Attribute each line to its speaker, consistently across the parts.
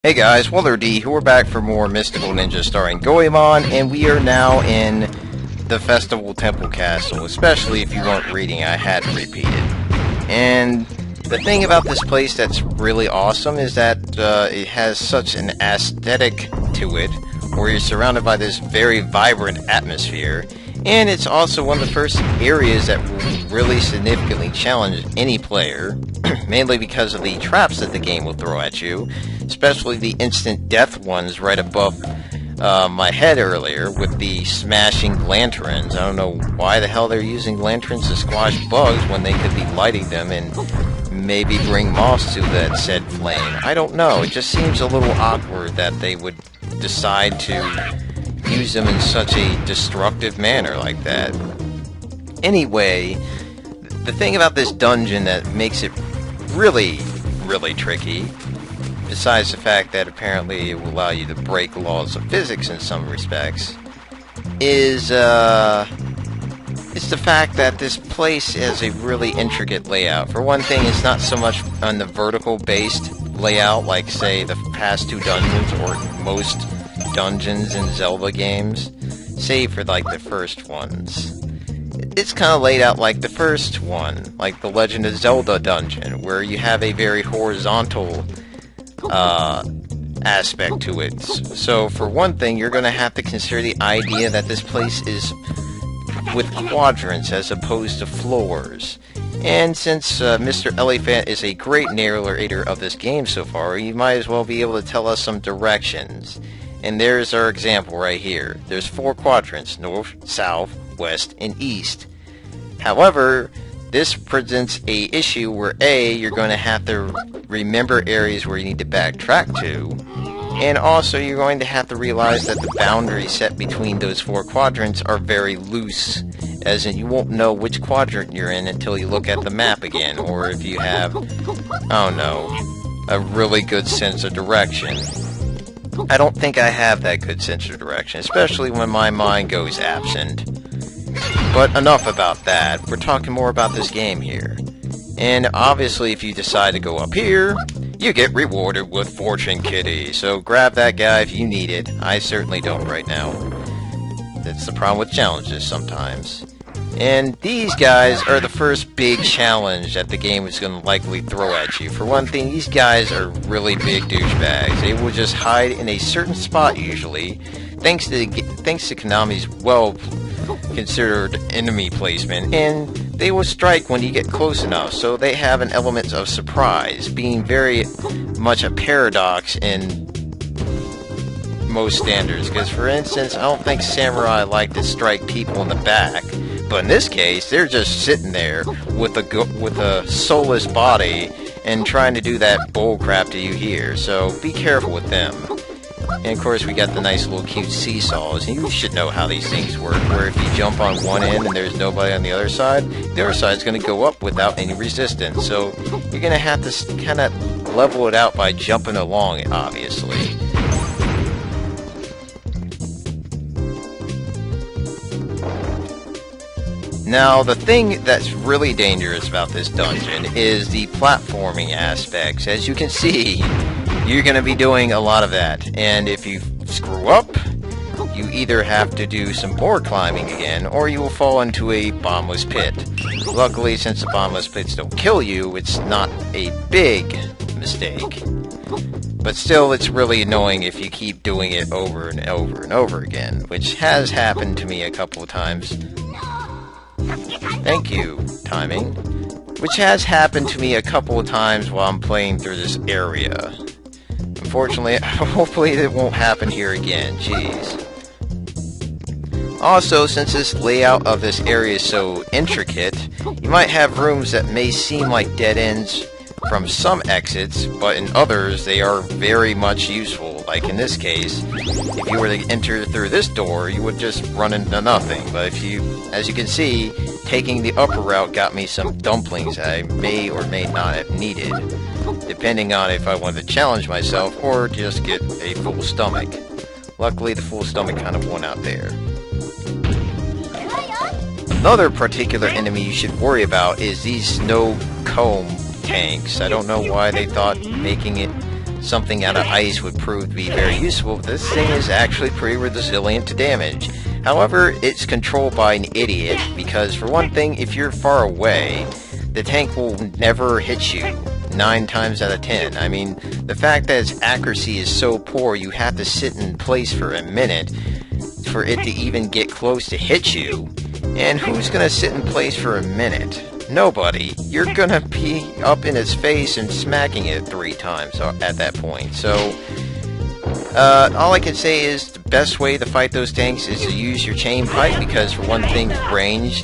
Speaker 1: Hey guys, Waddler-D, who are back for more Mystical Ninja starring Goemon, and we are now in the Festival Temple Castle, especially if you weren't reading, I had to repeat it. And the thing about this place that's really awesome is that it has such an aesthetic to it, where you're surrounded by this very vibrant atmosphere, and it's also one of the first areas that will really significantly challenge any player, mainly because of the traps that the game will throw at you, especially the instant death ones right above my head earlier with the smashing lanterns. I don't know why the hell they're using lanterns to squash bugs when they could be lighting them and maybe bring moths to that said flame. I don't know, it just seems a little awkward that they would decide to use them in such a destructive manner like that. Anyway, the thing about this dungeon that makes it really tricky, besides the fact that apparently it will allow you to break laws of physics in some respects, is it's the fact that this place has a really intricate layout. For one thing, it's not so much on the vertical-based layout like, say, the past two dungeons or most dungeons in Zelda games, save for like the first ones. It's kind of laid out like the first one, like the Legend of Zelda dungeon, where you have a very horizontal aspect to it. So for one thing, you're going to have to consider the idea that this place is with quadrants as opposed to floors. And since Mr. Elephant is a great narrator of this game so far, he might as well be able to tell us some directions. And there's our example right here. There's 4 quadrants: north, south, west, and east. However, this presents a issue where A, you're going to have to remember areas where you need to backtrack to, and also you're going to have to realize that the boundaries set between those 4 quadrants are very loose, as in you won't know which quadrant you're in until you look at the map again, or if you have, I don't know, a really good sense of direction. I don't think I have that good sense of direction, especially when my mind goes absent. But enough about that, we're talking more about this game here. And obviously if you decide to go up here, you get rewarded with Fortune Kitty, so grab that guy if you need it. I certainly don't right now. That's the problem with challenges sometimes. And these guys are the first big challenge that the game is going to likely throw at you. For one thing, these guys are really big douchebags. They will just hide in a certain spot usually, thanks to Konami's well-considered enemy placement, and they will strike when you get close enough, so they have an element of surprise, being very much a paradox in most standards. Because, for instance, I don't think samurai like to strike people in the back. But in this case, they're just sitting there with a soulless body and trying to do that bull crap to you here. So be careful with them. And of course, we got the nice little cute seesaws. You should know how these things work, where if you jump on one end and there's nobody on the other side's going to go up without any resistance. So you're going to have to kind of level it out by jumping along it, obviously. Now, the thing that's really dangerous about this dungeon is the platforming aspects. As you can see, you're going to be doing a lot of that. And if you screw up, you either have to do some more climbing again, or you will fall into a bottomless pit. Luckily, since the bottomless pits don't kill you, it's not a big mistake. But still, it's really annoying if you keep doing it over and over and over again, which has happened to me a couple of times. Thank you, timing. Which has happened to me a couple of times while I'm playing through this area. Unfortunately, hopefully it won't happen here again, jeez. Also, since this layout of this area is so intricate, you might have rooms that may seem like dead ends from some exits, but in others they are very much useful. Like in this case, if you were to enter through this door, you would just run into nothing. But if you, as you can see, taking the upper route got me some dumplings that I may or may not have needed, depending on if I wanted to challenge myself or just get a full stomach. Luckily, the full stomach kind of won out there. Another particular enemy you should worry about is these snow comb tanks. I don't know why they thought making it something out of ice would prove to be very useful, this thing is actually pretty resilient to damage. However, it's controlled by an idiot, because for one thing, if you're far away, the tank will never hit you 9 times out of 10. I mean, the fact that its accuracy is so poor, you have to sit in place for a minute for it to even get close to hit you. And who's gonna sit in place for a minute? Nobody. You're gonna be up in its face and smacking it 3 times at that point. So, all I can say is the best way to fight those tanks is to use your chain pipe, because for one thing, range,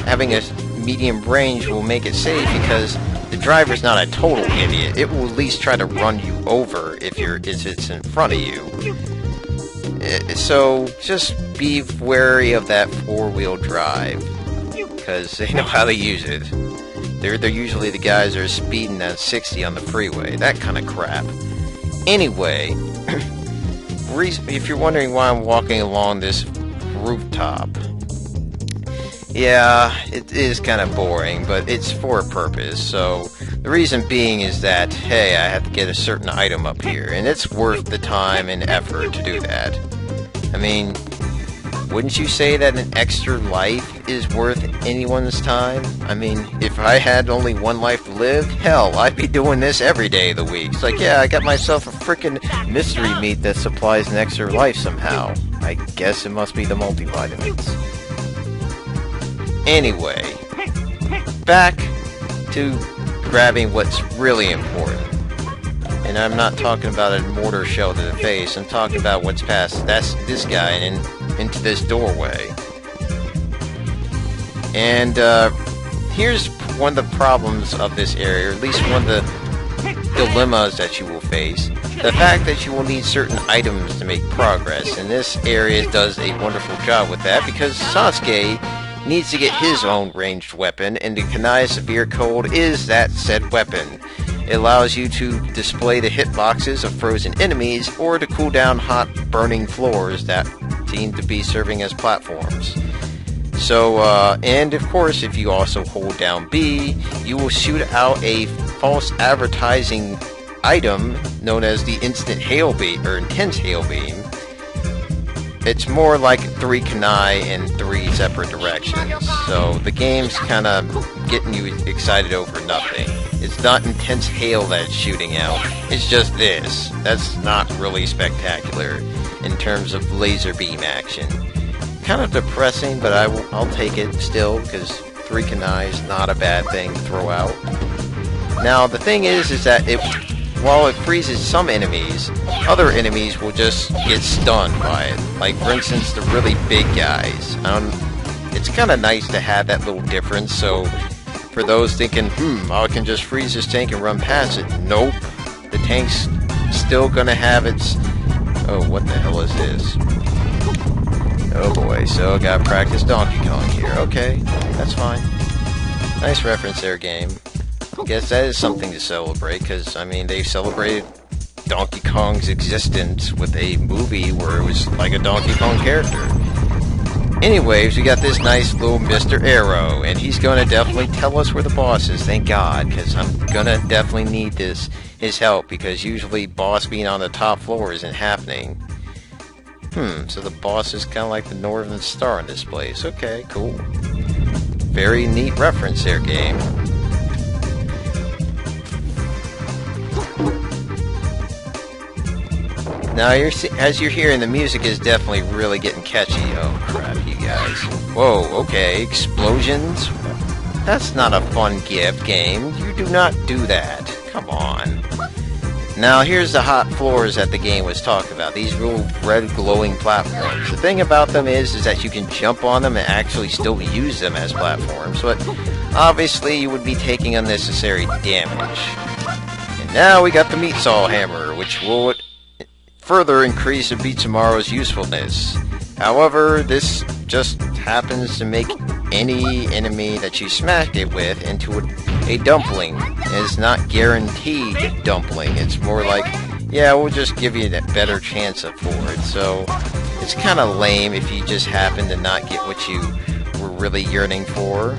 Speaker 1: having a medium range will make it safe, because the driver's not a total idiot. It will at least try to run you over if it's in front of you. So just be wary of that 4-wheel drive, because they know how to use it. They're usually the guys that are speeding at 60 on the freeway, that kind of crap. Anyway, if you're wondering why I'm walking along this rooftop, yeah, it is kind of boring, but it's for a purpose. So the reason being is that, hey, I have to get a certain item up here, and it's worth the time and effort to do that. I mean, wouldn't you say that an extra life is worth anyone's time? I mean, if I had only 1 life to live, hell, I'd be doing this every day of the week. It's like, yeah, I got myself a frickin' mystery meat that supplies an extra life somehow. I guess it must be the multivitamins. Anyway, back to grabbing what's really important. And I'm not talking about a mortar shell to the face, I'm talking about what's past this guy and into this doorway. And here's one of the problems of this area, or at least one of the dilemmas that you will face. The fact that you will need certain items to make progress, and this area does a wonderful job with that, because Sasuke needs to get his own ranged weapon, and the Kanai Severe Cold is that said weapon. It allows you to display the hitboxes of frozen enemies, or to cool down hot, burning floors that seem to be serving as platforms. So, and of course, if you also hold down B, you will shoot out a false advertising item known as the Instant Hail Beam, or Intense Hail Beam. It's more like 3 Kanai in 3 separate directions, so the game's kind of getting you excited over nothing. It's not intense hail that it's shooting out, it's just this. That's not really spectacular in terms of laser beam action. Kind of depressing, but I'll take it still, because 3 Kanai is not a bad thing to throw out. Now, the thing is that while it freezes some enemies, other enemies will just get stunned by it. Like, for instance, the really big guys. It's kind of nice to have that little difference, so for those thinking, I can just freeze this tank and run past it. Nope. The tank's still gonna have its... Oh, what the hell is this? Oh boy, so I gotta practice Donkey Kong here. Okay, that's fine. Nice reference there, game. I guess that is something to celebrate, because, I mean, they celebrated Donkey Kong's existence with a movie where it was like a Donkey Kong character. Anyways, we got this nice little Mr. Arrow, and he's gonna definitely tell us where the boss is, thank God, because I'm gonna definitely need his help, because usually boss being on the top floor isn't happening. So the boss is kind of like the Northern Star in this place. Okay, cool. Very neat reference there, game. Now, as you're hearing, the music is definitely really getting catchy. Oh, crap, you guys. Whoa, okay, explosions? That's not a fun gift, game. You do not do that. Come on. Now, here's the hot floors that the game was talking about. These real red glowing platforms. The thing about them is that you can jump on them and actually still use them as platforms, but obviously you would be taking unnecessary damage. And now we got the Meat Saw Hammer, which will further increase and beat tomorrow's usefulness. However, this just happens to make any enemy that you smack it with into a dumpling. It's not guaranteed dumpling. It's more like, yeah, we'll just give you a better chance for it. So it's kind of lame if you just happen to not get what you were really yearning for.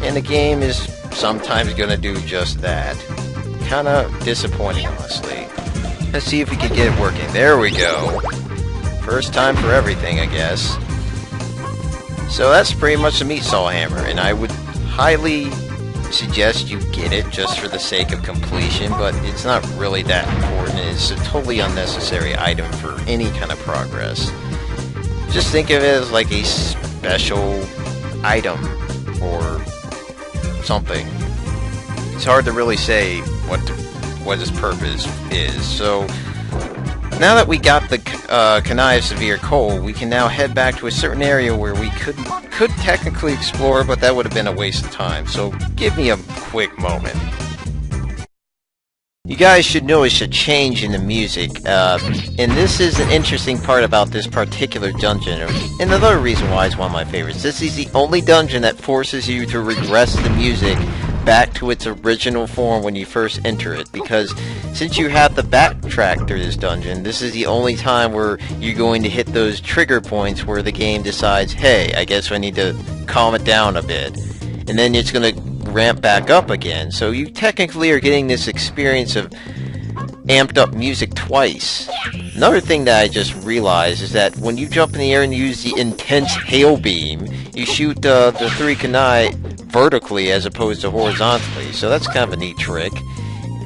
Speaker 1: And the game is sometimes going to do just that. Kind of disappointing, honestly. Let's see if we can get it working. There we go. First time for everything, I guess. So that's pretty much the meat saw hammer, and I would highly suggest you get it just for the sake of completion, but it's not really that important. It's a totally unnecessary item for any kind of progress. Just think of it as like a special item or something. It's hard to really say what its purpose is. So now that we got the Crannies of severe cold, we can now head back to a certain area where we could technically explore, but that would have been a waste of time. So give me a quick moment. You guys should notice a change in the music, and this is an interesting part about this particular dungeon, and another reason why it's one of my favorites. This is the only dungeon that forces you to regress the music back to its original form when you first enter it, because since you have to backtrack through this dungeon, this is the only time where you're going to hit those trigger points where the game decides, hey, I guess I need to calm it down a bit, and then it's going to ramp back up again. So you technically are getting this experience of amped up music twice. Another thing that I just realized is that when you jump in the air and use the intense hail beam, you shoot the 3 kunai vertically as opposed to horizontally, so that's kind of a neat trick.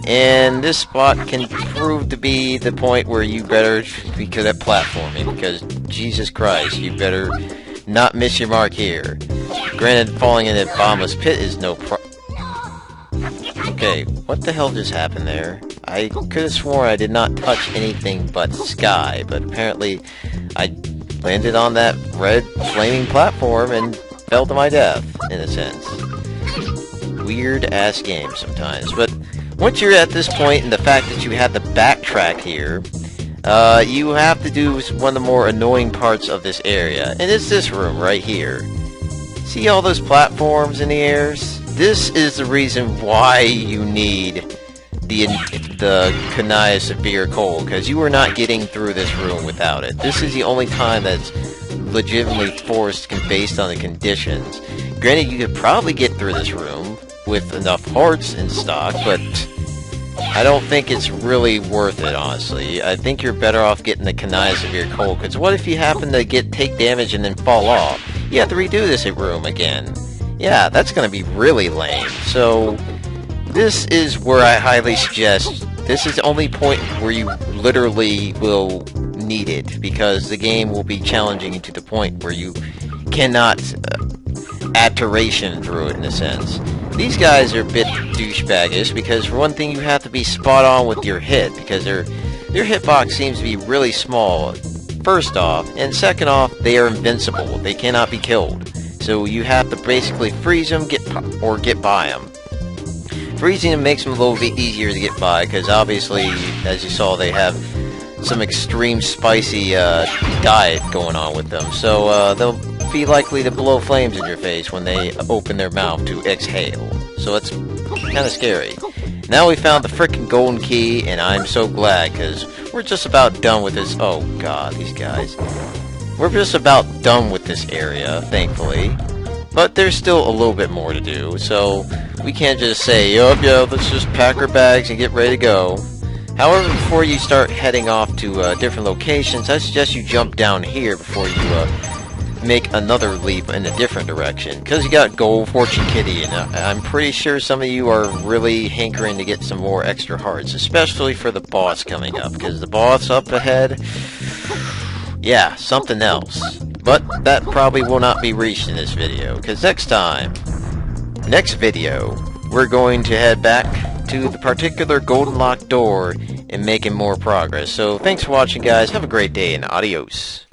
Speaker 1: And this spot can prove to be the point where you better be good at platforming, because Jesus Christ, you better not miss your mark here. Granted, falling in a bottomless pit is no Okay, what the hell just happened there? I could have sworn I did not touch anything but sky, but apparently I landed on that red flaming platform and fell to my death, in a sense. Weird-ass game sometimes, but once you're at this point, and the fact that you have to backtrack here, you have to do one of the more annoying parts of this area, and it's this room right here. See all those platforms in the airs? This is the reason why you need the Crannies of severe cold, because you are not getting through this room without it. This is the only time that's legitimately forced based on the conditions. Granted, you could probably get through this room with enough hearts in stock, but I don't think it's really worth it, honestly. I think you're better off getting the Crannies of severe cold, because what if you happen to take damage and then fall off? You have to redo this room again. Yeah, that's going to be really lame. So this is where I highly suggest, this is the only point where you literally will need it, because the game will be challenging you to the point where you cannot iteration through it, in a sense. These guys are a bit douchebaggish, because for one thing you have to be spot on with your hit, because their hitbox seems to be really small, first off, and second off, they are invincible. They cannot be killed. So you have to basically freeze them or get by them. Freezing them makes them a little bit easier to get by, because obviously, as you saw, they have some extreme spicy diet going on with them. So they'll be likely to blow flames in your face when they open their mouth to exhale. So it's kind of scary. Now we found the frickin' golden key, and I'm so glad, because we're just about done with this. Oh god, these guys. We're just about done with this area, thankfully. But there's still a little bit more to do, so we can't just say, yup, let's just pack our bags and get ready to go. However, before you start heading off to different locations, I suggest you jump down here before you make another leap in a different direction. Because you got Gold Fortune Kitty, and I'm pretty sure some of you are really hankering to get some more extra hearts, especially for the boss coming up, because the boss up ahead, yeah, something else. But that probably will not be reached in this video, because next video, we're going to head back to the particular golden locked door and making more progress. So thanks for watching, guys. Have a great day, and adios.